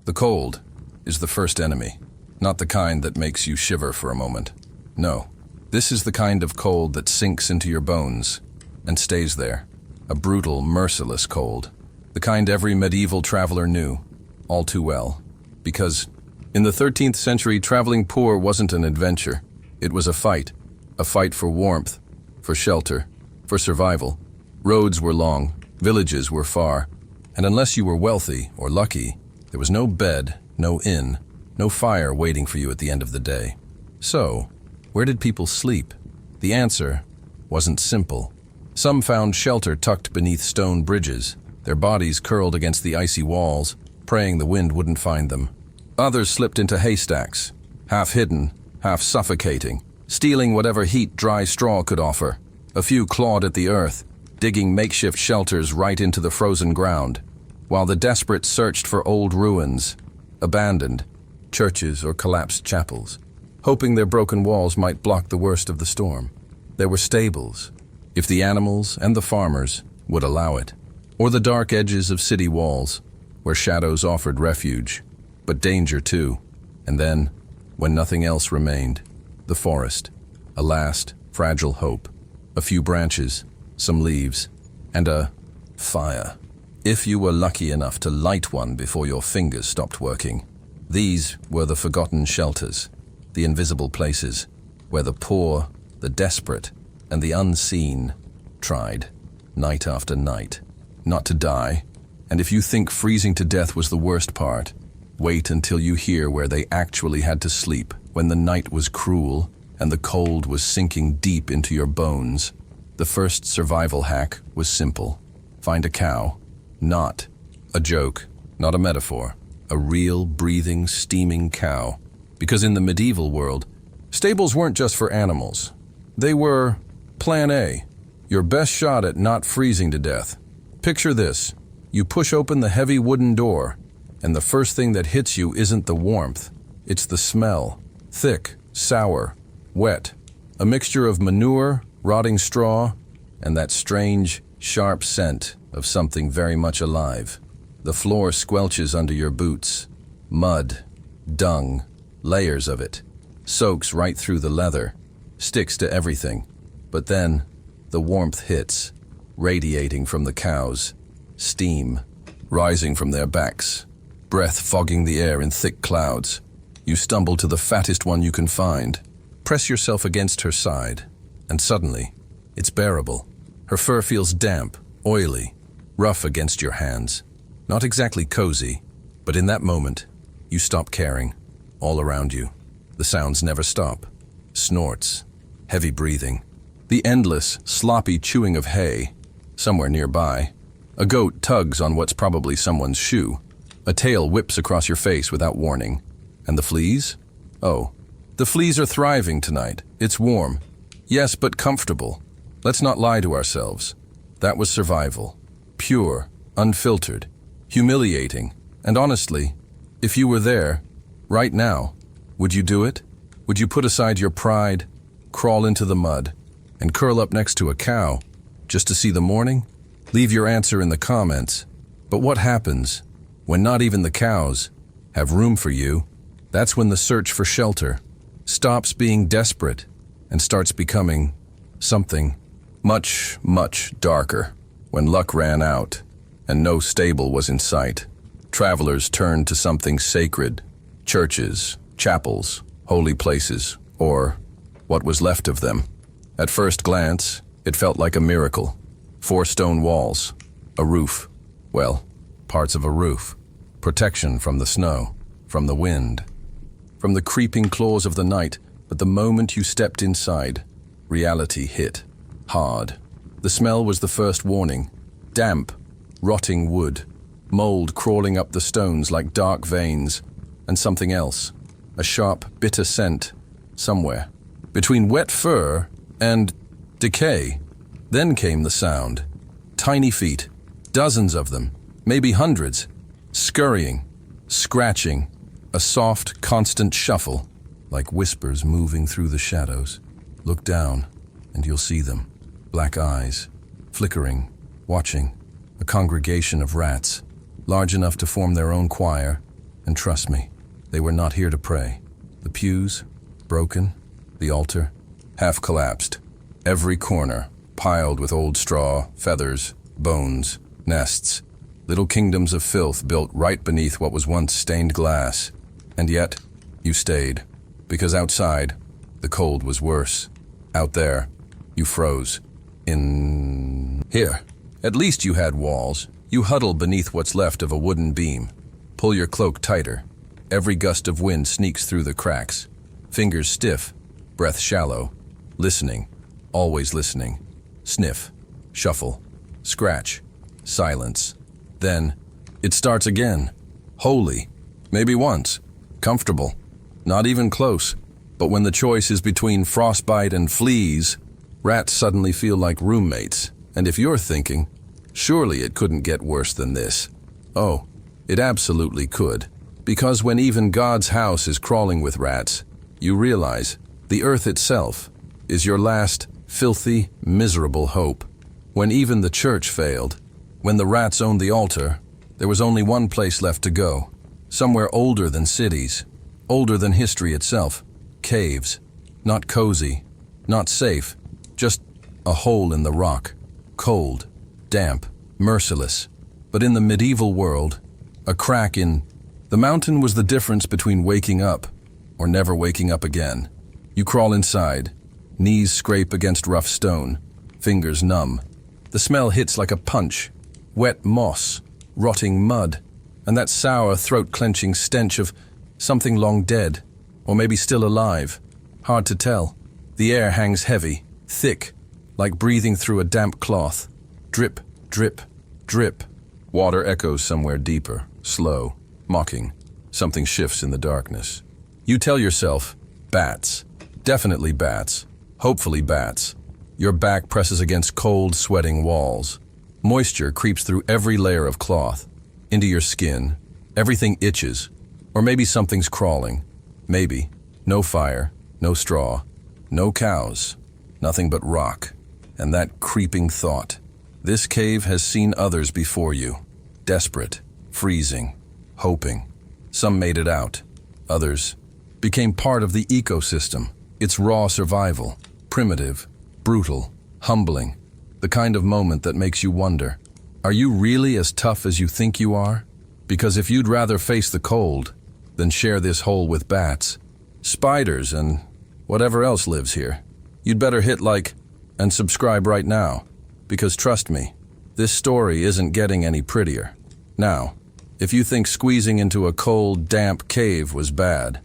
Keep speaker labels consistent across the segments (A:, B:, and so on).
A: The cold is the first enemy, not the kind that makes you shiver for a moment. No, this is the kind of cold that sinks into your bones and stays there. A brutal, merciless cold. The kind every medieval traveler knew, all too well. Because in the 13th century, traveling poor wasn't an adventure. It was a fight for warmth, for shelter, for survival. Roads were long, villages were far, and unless you were wealthy or lucky, there was no bed, no inn, no fire waiting for you at the end of the day. So, where did people sleep? The answer wasn't simple. Some found shelter tucked beneath stone bridges, their bodies curled against the icy walls, praying the wind wouldn't find them. Others slipped into haystacks, half hidden, half suffocating, stealing whatever heat dry straw could offer. A few clawed at the earth, digging makeshift shelters right into the frozen ground, while the desperate searched for old ruins, abandoned churches or collapsed chapels, hoping their broken walls might block the worst of the storm. There were stables, if the animals and the farmers would allow it, or the dark edges of city walls, where shadows offered refuge, but danger too. And then, when nothing else remained, the forest, a last, fragile hope, a few branches, some leaves, and a fire. If you were lucky enough to light one before your fingers stopped working. These were the forgotten shelters, the invisible places, where the poor, the desperate, and the unseen tried, night after night, not to die. And if you think freezing to death was the worst part, wait until you hear where they actually had to sleep when the night was cruel and the cold was sinking deep into your bones. The first survival hack was simple. Find a cow. Not a joke, not a metaphor. A real, breathing, steaming cow. Because in the medieval world, stables weren't just for animals. They were Plan A, your best shot at not freezing to death. Picture this. You push open the heavy wooden door, and the first thing that hits you isn't the warmth. It's the smell. Thick, sour, wet. A mixture of manure, rotting straw, and that strange, sharp scent of something very much alive. The floor squelches under your boots. Mud, dung, layers of it. Soaks right through the leather. Sticks to everything. But then, the warmth hits, radiating from the cows. Steam, rising from their backs. Breath fogging the air in thick clouds. You stumble to the fattest one you can find. Press yourself against her side, and suddenly, it's bearable. Her fur feels damp, oily, rough against your hands. Not exactly cozy, but in that moment, you stop caring. All around you, the sounds never stop. Snorts, heavy breathing, the endless, sloppy chewing of hay. Somewhere nearby, a goat tugs on what's probably someone's shoe. A tail whips across your face without warning. And the fleas? Oh, the fleas are thriving tonight. It's warm. Yes, but comfortable. Let's not lie to ourselves. That was survival. Pure, unfiltered, humiliating. And honestly, if you were there, right now, would you do it? Would you put aside your pride, crawl into the mud, and curl up next to a cow just to see the morning? Leave your answer in the comments. But what happens when not even the cows have room for you? That's when the search for shelter stops being desperate and starts becoming something much, much darker. When luck ran out and no stable was in sight, travelers turned to something sacred: churches, chapels, holy places, or what was left of them. At first glance, it felt like a miracle. 4 stone walls, a roof, well, parts of a roof, protection from the snow, from the wind, from the creeping claws of the night. But the moment you stepped inside, reality hit hard. The smell was the first warning. Damp, rotting wood, mold crawling up the stones like dark veins, and something else, a sharp, bitter scent, somewhere between wet fur and decay. Then came the sound. Tiny feet, dozens of them, maybe hundreds, scurrying, scratching, a soft, constant shuffle, like whispers moving through the shadows. Look down, and you'll see them. Black eyes, flickering, watching. A congregation of rats, large enough to form their own choir, And trust me, they were not here to pray. The pews, broken, the altar, half collapsed. Every corner, piled with old straw, feathers, bones, nests, little kingdoms of filth built right beneath what was once stained glass. And yet, you stayed, because outside, the cold was worse. Out there, you froze. Here, at least you had walls. You huddle beneath what's left of a wooden beam. Pull your cloak tighter. Every gust of wind sneaks through the cracks. Fingers stiff, breath shallow. Listening, always listening. Sniff, shuffle, scratch, silence. Then, it starts again. Holy, maybe once. Comfortable, not even close. But when the choice is between frostbite and fleas, rats suddenly feel like roommates. And if you're thinking, surely it couldn't get worse than this. Oh, it absolutely could. Because when even God's house is crawling with rats, you realize the earth itself is your last, filthy, miserable hope. When even the church failed, when the rats owned the altar, there was only one place left to go. Somewhere older than cities, older than history itself. Caves. Not cozy, not safe, just a hole in the rock. Cold, damp, merciless. But in the medieval world, a crack in the mountain was the difference between waking up or never waking up again. You crawl inside, knees scrape against rough stone, fingers numb. The smell hits like a punch. Wet moss, rotting mud, and that sour, throat-clenching stench of something long dead, or maybe still alive. Hard to tell. The air hangs heavy, thick, like breathing through a damp cloth. Drip, drip, drip. Water echoes somewhere deeper, slow, mocking. Something shifts in the darkness. You tell yourself, bats. Definitely bats. Hopefully bats. Your back presses against cold, sweating walls. Moisture creeps through every layer of cloth, into your skin. Everything itches. Or maybe something's crawling. Maybe. No fire, no straw, no cows, nothing but rock. And that creeping thought. This cave has seen others before you. Desperate, freezing, hoping. Some made it out. Others became part of the ecosystem. Its raw survival. Primitive, brutal, humbling. The kind of moment that makes you wonder, are you really as tough as you think you are? Because if you'd rather face the cold than share this hole with bats, spiders, and whatever else lives here, you'd better hit like and subscribe right now. Because trust me, this story isn't getting any prettier. Now, if you think squeezing into a cold, damp cave was bad,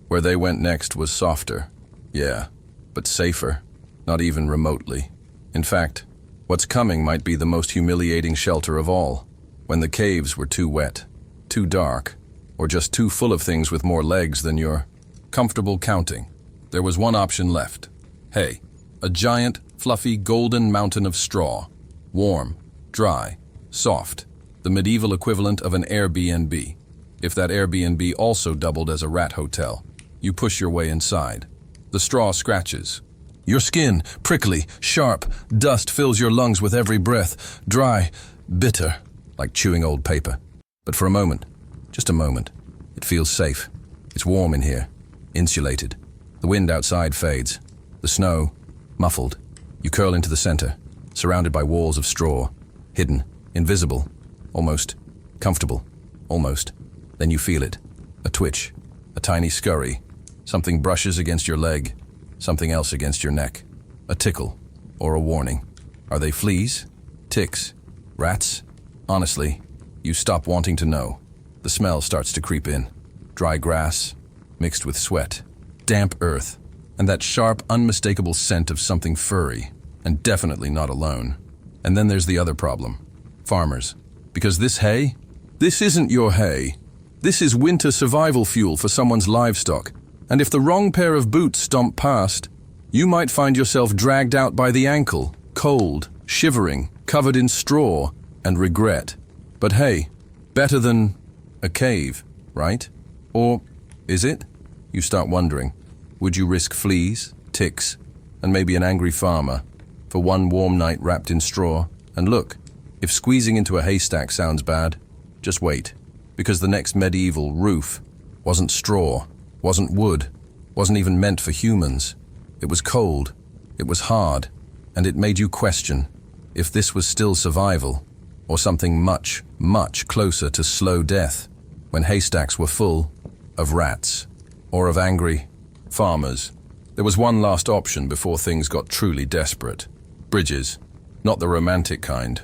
A: where they went next was softer. Yeah, but safer. Not even remotely. In fact, what's coming might be the most humiliating shelter of all. When the caves were too wet, too dark, or just too full of things with more legs than you're comfortable counting, there was one option left. Hey, a giant, fluffy, golden mountain of straw. Warm, dry, soft. The medieval equivalent of an Airbnb. If that Airbnb also doubled as a rat hotel, you push your way inside. The straw scratches. Your skin, prickly, sharp, dust fills your lungs with every breath, dry, bitter, like chewing old paper. But for a moment, just a moment, it feels safe. It's warm in here, insulated. The wind outside fades. The snow, muffled. You curl into the center, surrounded by walls of straw, hidden, invisible, almost comfortable, almost. Then you feel it, a twitch, a tiny scurry. Something brushes against your leg. Something else against your neck. A tickle, or a warning. Are they fleas? Ticks? Rats? Honestly, you stop wanting to know. The smell starts to creep in. Dry grass, mixed with sweat. Damp earth, and that sharp, unmistakable scent of something furry, and definitely not alone. And then there's the other problem. Farmers. Because this hay? This isn't your hay. This is winter survival fuel for someone's livestock. And if the wrong pair of boots stomp past, you might find yourself dragged out by the ankle, cold, shivering, covered in straw, and regret. But hey, better than a cave, right? Or is it? You start wondering, would you risk fleas, ticks, and maybe an angry farmer for one warm night wrapped in straw? And look, if squeezing into a haystack sounds bad, just wait. because the next medieval roof wasn't straw, wasn't wood, wasn't even meant for humans. It was cold, it was hard, and it made you question if this was still survival or something much, much closer to slow death when haystacks were full of rats or of angry farmers. There was one last option before things got truly desperate. Bridges, not the romantic kind.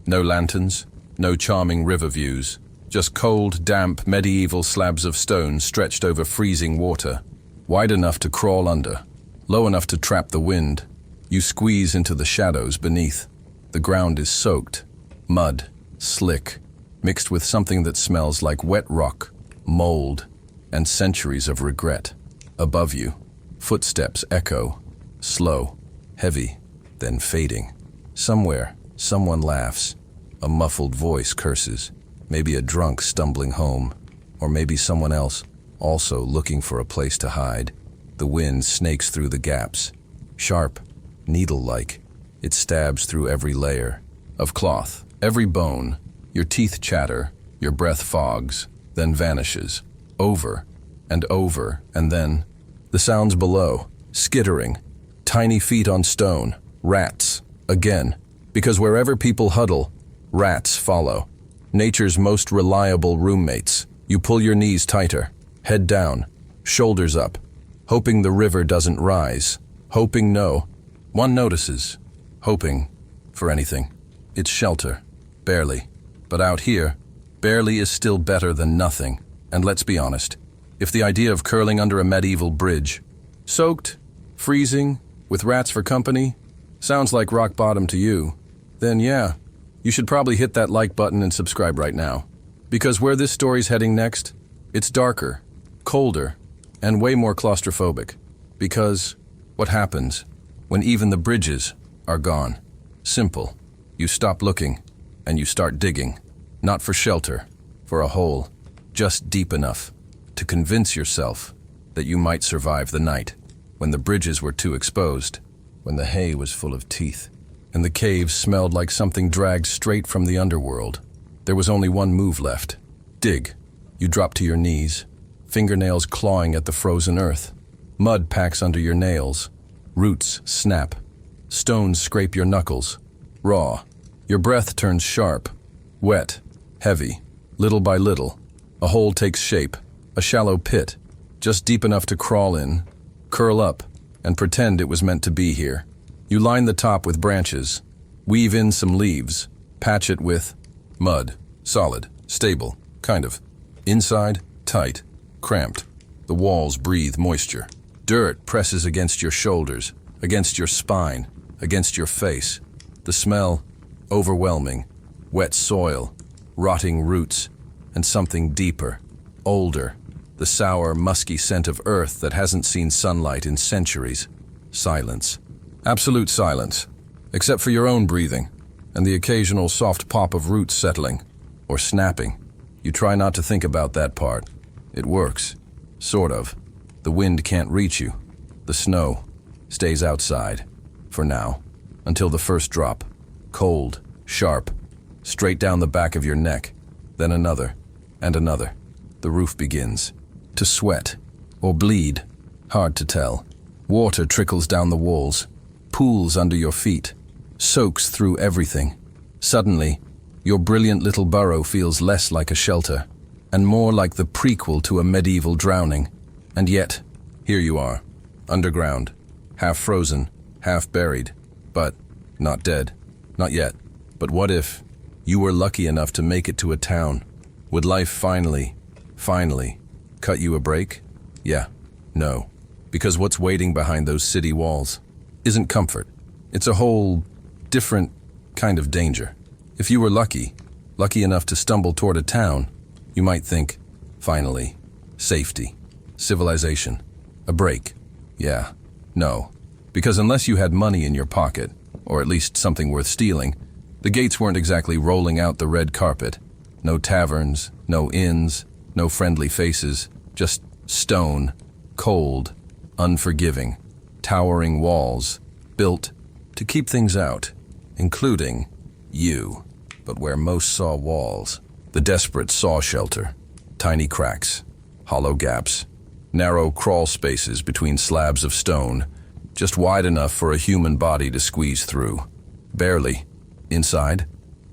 A: No lanterns, no charming river views, just cold, damp, medieval slabs of stone stretched over freezing water, wide enough to crawl under, low enough to trap the wind. You squeeze into the shadows beneath. The ground is soaked, mud, slick, mixed with something that smells like wet rock, mold, and centuries of regret. Above you, footsteps echo, slow, heavy, then fading. Somewhere, someone laughs. A muffled voice curses. Maybe a drunk stumbling home, or maybe someone else, also looking for a place to hide. The wind snakes through the gaps. Sharp, needle-like. It stabs through every layer of cloth, every bone. Your teeth chatter, your breath fogs, then vanishes. Over and over, and then the sounds below, skittering, tiny feet on stone, rats, again. Because wherever people huddle, rats follow. Nature's most reliable roommates. You pull your knees tighter, head down, shoulders up, hoping the river doesn't rise, hoping no. One notices, hoping for anything. It's shelter, barely. But out here, barely is still better than nothing. And let's be honest, if the idea of curling under a medieval bridge, soaked, freezing, with rats for company, sounds like rock bottom to you, then yeah, you should probably hit that like button and subscribe right now. Because where this story's heading next, it's darker, colder, and way more claustrophobic. Because what happens when even the bridges are gone? Simple. You stop looking, and you start digging. Not for shelter, for a hole, just deep enough to convince yourself that you might survive the night, when the bridges were too exposed, when the hay was full of teeth, and the caves smelled like something dragged straight from the underworld. There was only one move left. Dig. You drop to your knees, fingernails clawing at the frozen earth. Mud packs under your nails. Roots snap. Stones scrape your knuckles. Raw. Your breath turns sharp, wet, heavy. Little by little, a hole takes shape, a shallow pit, just deep enough to crawl in, curl up, and pretend it was meant to be here. You line the top with branches, weave in some leaves, patch it with mud, solid, stable, kind of. Inside, tight, cramped. The walls breathe moisture. Dirt presses against your shoulders, against your spine, against your face. The smell, overwhelming. Wet soil, rotting roots, and something deeper, older. The sour, musky scent of earth that hasn't seen sunlight in centuries. Silence. Absolute silence, except for your own breathing, and the occasional soft pop of roots settling, or snapping. You try not to think about that part. It works. Sort of. The wind can't reach you. The snow stays outside. For now. Until the first drop. Cold, sharp, straight down the back of your neck. Then another, and another. The roof begins to sweat, or bleed. Hard to tell. Water trickles down the walls, pools under your feet, soaks through everything. Suddenly, your brilliant little burrow feels less like a shelter, and more like the prequel to a medieval drowning. And yet, here you are, underground, half frozen, half buried, but not dead. Not yet. But what if you were lucky enough to make it to a town? Would life finally cut you a break? Yeah. No. Because what's waiting behind those city walls isn't comfort. It's a whole different kind of danger. If you were lucky enough to stumble toward a town, you might think, finally, safety, civilization, a break. Yeah. No. Because unless you had money in your pocket, or at least something worth stealing, the gates weren't exactly rolling out the red carpet. No taverns, no inns, no friendly faces, just stone, cold, unforgiving, towering walls, built to keep things out, including you. But where most saw walls, the desperate saw shelter. Tiny cracks, hollow gaps, narrow crawl spaces between slabs of stone, just wide enough for a human body to squeeze through. Barely. Inside,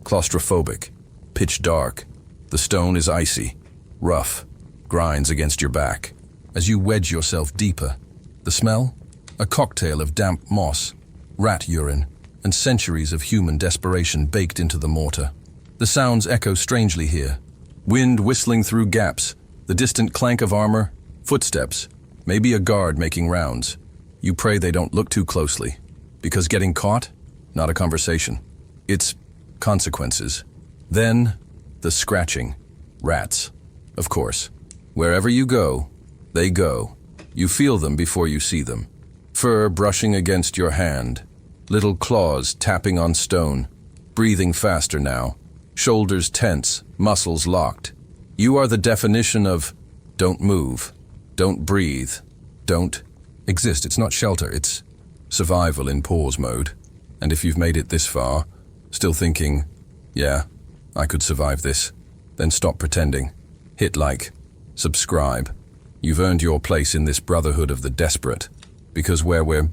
A: claustrophobic, pitch dark. The stone is icy, rough, grinds against your back. As you wedge yourself deeper, the smell? A cocktail of damp moss, rat urine, and centuries of human desperation baked into the mortar. The sounds echo strangely here. Wind whistling through gaps, the distant clank of armor, footsteps, maybe a guard making rounds. You pray they don't look too closely, because getting caught? Not a conversation. It's consequences. Then, the scratching. Rats. Of course. Wherever you go, they go. You feel them before you see them. Fur brushing against your hand. Little claws tapping on stone. Breathing faster now. Shoulders tense, muscles locked. You are the definition of don't move, don't breathe, don't exist. It's not shelter, it's survival in pause mode. And if you've made it this far, still thinking, yeah, I could survive this, then stop pretending. Hit like, subscribe. You've earned your place in this brotherhood of the desperate, because where we're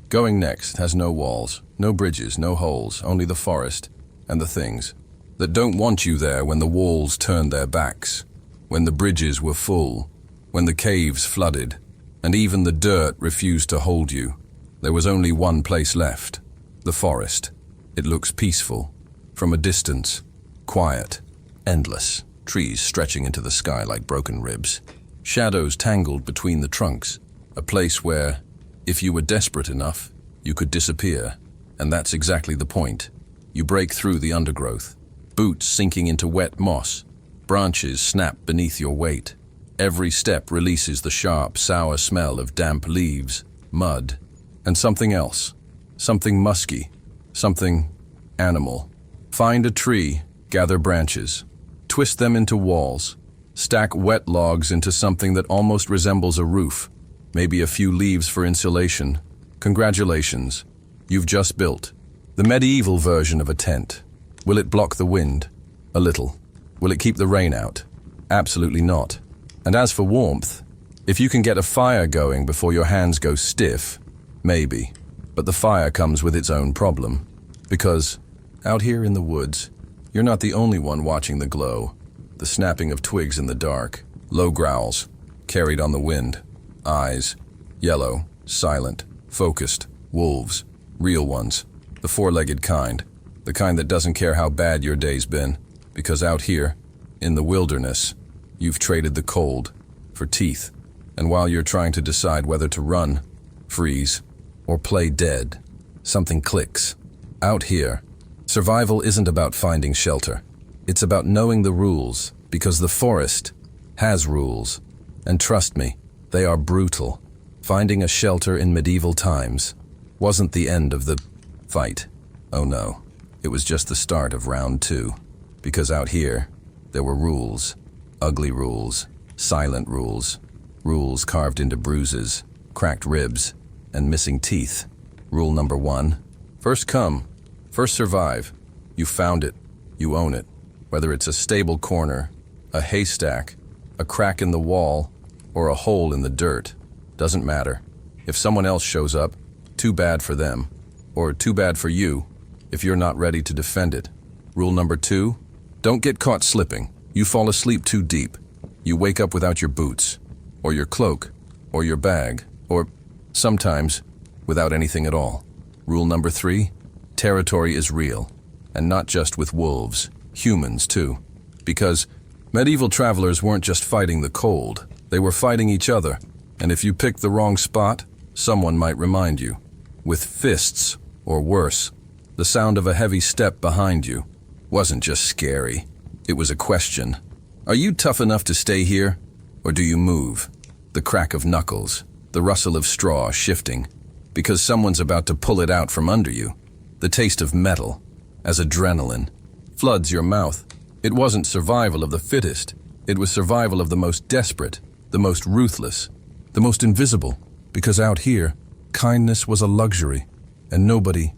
A: going next has no walls, no bridges, no holes, only the forest and the things that don't want you there when the walls turned their backs, when the bridges were full, when the caves flooded, and even the dirt refused to hold you. There was only one place left, the forest. It looks peaceful, from a distance, quiet, endless, trees stretching into the sky like broken ribs, shadows tangled between the trunks, a place where, if you were desperate enough, you could disappear. And that's exactly the point. You break through the undergrowth, boots sinking into wet moss, branches snap beneath your weight. Every step releases the sharp, sour smell of damp leaves, mud, and something else, something musky, something animal. Find a tree, gather branches, twist them into walls, stack wet logs into something that almost resembles a roof, maybe a few leaves for insulation. Congratulations, you've just built the medieval version of a tent. Will it block the wind? A little. Will it keep the rain out? Absolutely not. And as for warmth, if you can get a fire going before your hands go stiff, maybe. But the fire comes with its own problem. Because, out here in the woods, you're not the only one watching the glow. The snapping of twigs in the dark, low growls, carried on the wind. Eyes, yellow, silent, focused, wolves, real ones. The four-legged kind. The kind that doesn't care how bad your day's been, because out here, in the wilderness, you've traded the cold for teeth. And while you're trying to decide whether to run, freeze, or play dead, something clicks. Out here, survival isn't about finding shelter. It's about knowing the rules, because the forest has rules. And trust me, they are brutal. Finding a shelter in medieval times wasn't the end of the fight. Oh no. It was just the start of round 2, because out here, there were rules, ugly rules, silent rules, rules carved into bruises, cracked ribs, and missing teeth. Rule number 1, first come, first survive. You found it, you own it. Whether it's a stable corner, a haystack, a crack in the wall, or a hole in the dirt, doesn't matter. If someone else shows up, too bad for them, or too bad for you, if you're not ready to defend it. Rule number 2, don't get caught slipping. You fall asleep too deep. You wake up without your boots, or your cloak, or your bag, or sometimes without anything at all. Rule number 3, territory is real, and not just with wolves, humans too. Because medieval travelers weren't just fighting the cold, they were fighting each other. And if you picked the wrong spot, someone might remind you. With fists, or worse. The sound of a heavy step behind you wasn't just scary. It was a question. Are you tough enough to stay here? Or do you move? The crack of knuckles, the rustle of straw shifting, because someone's about to pull it out from under you. The taste of metal, as adrenaline, floods your mouth. It wasn't survival of the fittest. It was survival of the most desperate, the most ruthless, the most invisible. Because out here, kindness was a luxury, and nobody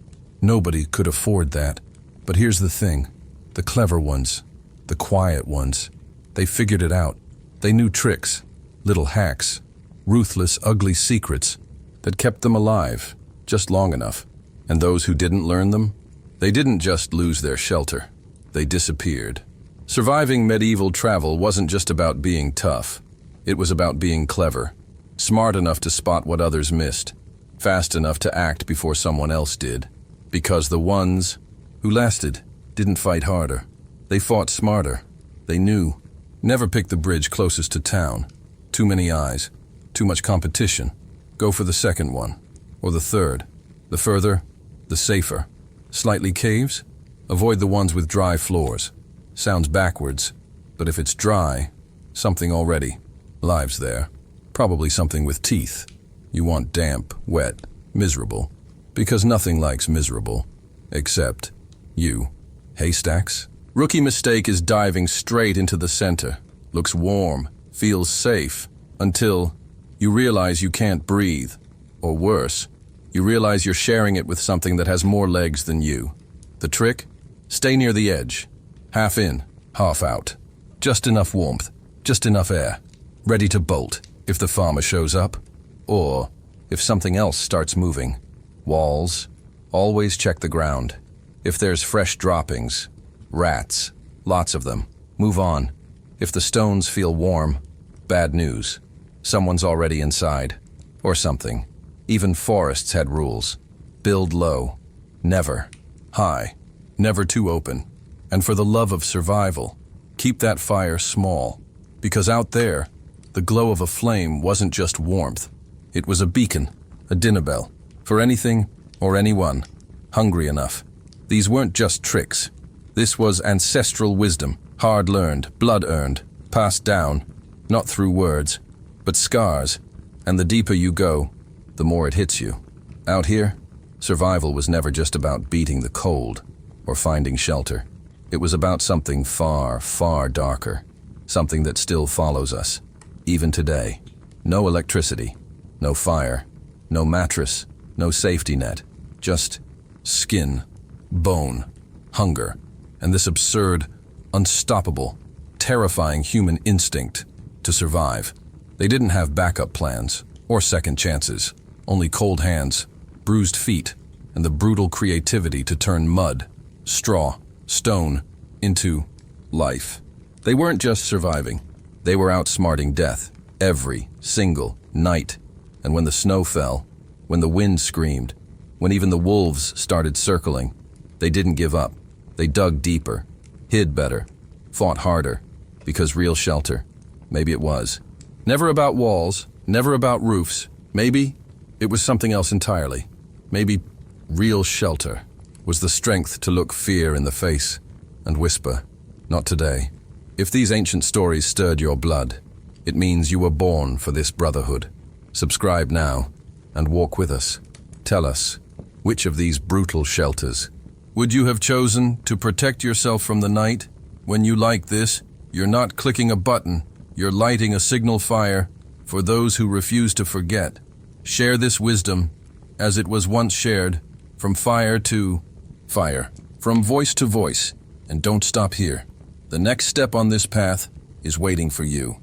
A: could afford that. But here's the thing, the clever ones, the quiet ones, they figured it out. They knew tricks, little hacks, ruthless, ugly secrets that kept them alive just long enough. And those who didn't learn them, they didn't just lose their shelter, they disappeared. Surviving medieval travel wasn't just about being tough. It was about being clever, smart enough to spot what others missed, fast enough to act before someone else did. Because the ones who lasted didn't fight harder. They fought smarter. They knew. Never pick the bridge closest to town. Too many eyes. Too much competition. Go for the second one. Or the third. The further, the safer. Slightly caves? Avoid the ones with dry floors. Sounds backwards, but if it's dry, something already lives there. Probably something with teeth. You want damp, wet, miserable. Because nothing likes miserable. Except you. Haystacks? Rookie mistake is diving straight into the center. Looks warm, feels safe, until you realize you can't breathe. Or worse, you realize you're sharing it with something that has more legs than you. The trick? Stay near the edge. Half in, half out. Just enough warmth, just enough air. Ready to bolt if the farmer shows up. Or if something else starts moving. Walls. Always check the ground. If there's fresh droppings, rats, lots of them, move on. If the stones feel warm, bad news. Someone's already inside. Or something. Even forests had rules. Build low. Never. High. Never too open. And for the love of survival, keep that fire small. Because out there, the glow of a flame wasn't just warmth. It was a beacon, a dinner bell, for anything or anyone hungry enough. These weren't just tricks. This was ancestral wisdom, hard-learned, blood-earned, passed down, not through words, but scars. And the deeper you go, the more it hits you. Out here, survival was never just about beating the cold or finding shelter. It was about something far, far darker, something that still follows us, even today. No electricity, no fire, no mattress, no safety net, just skin, bone, hunger, and this absurd, unstoppable, terrifying human instinct to survive. They didn't have backup plans or second chances, only cold hands, bruised feet, and the brutal creativity to turn mud, straw, stone into life. They weren't just surviving. They were outsmarting death every single night. And when the snow fell, when the wind screamed, when even the wolves started circling, they didn't give up. They dug deeper, hid better, fought harder, because real shelter, maybe it was. Never about walls, never about roofs. Maybe it was something else entirely. Maybe real shelter was the strength to look fear in the face and whisper, "Not today." If these ancient stories stirred your blood, it means you were born for this brotherhood. Subscribe now and walk with us. Tell us, which of these brutal shelters would you have chosen to protect yourself from the night? When you like this, you're not clicking a button, you're lighting a signal fire for those who refuse to forget. Share this wisdom as it was once shared, from fire to fire, from voice to voice, and don't stop here. The next step on this path is waiting for you.